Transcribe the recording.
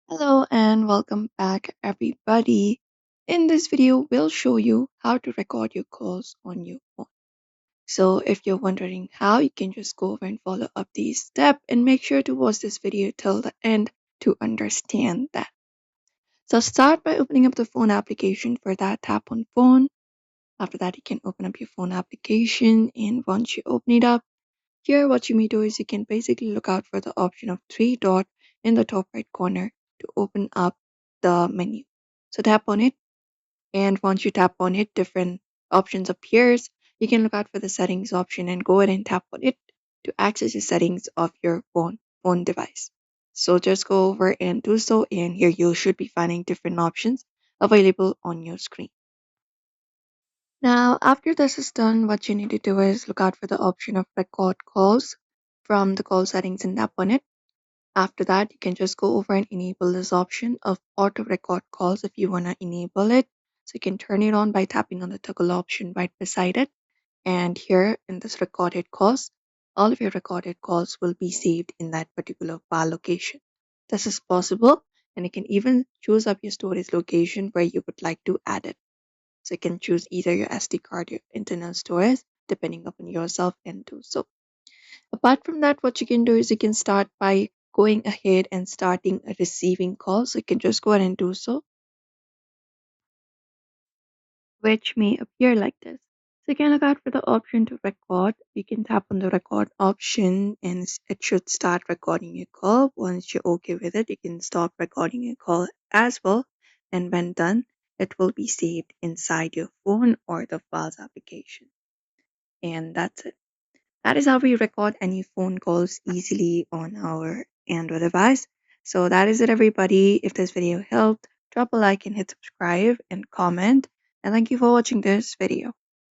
Hello and welcome back, everybody. In this video, we'll show you how to record your calls on your phone. So, if you're wondering how, you can just go over and follow up these steps and make sure to watch this video till the end to understand that. So, start by opening up the phone application. For that, tap on phone. After that, you can open up your phone application, and once you open it up, here what you may do is you can basically look out for the option of three dot in the top right corner to open up the menu. So tap on it, and once you tap on it, different options appears. You can look out for the settings option and go ahead and tap on it to access the settings of your phone device. So just go over and do so, and here you should be finding different options available on your screen. Now, after this is done, what you need to do is look out for the option of record calls from the call settings and tap on it. After that, you can just go over and enable this option of auto record calls if you want to enable it. So you can turn it on by tapping on the toggle option right beside it. And here in this recorded calls, all of your recorded calls will be saved in that particular file location. This is possible, and you can even choose up your storage location where you would like to add it. So you can choose either your SD card or internal storage, depending upon yourself, and do so. Apart from that, what you can do is you can start by going ahead and starting a receiving call. So you can just go ahead and do so, which may appear like this. So you can look out for the option to record. You can tap on the record option and it should start recording your call. Once you're okay with it, you can stop recording your call as well. And when done, it will be saved inside your phone or the files application. And that's it. That is how we record any phone calls easily on our Android device. So that is it, everybody. If this video helped, drop a like and hit subscribe and comment. And thank you for watching this video.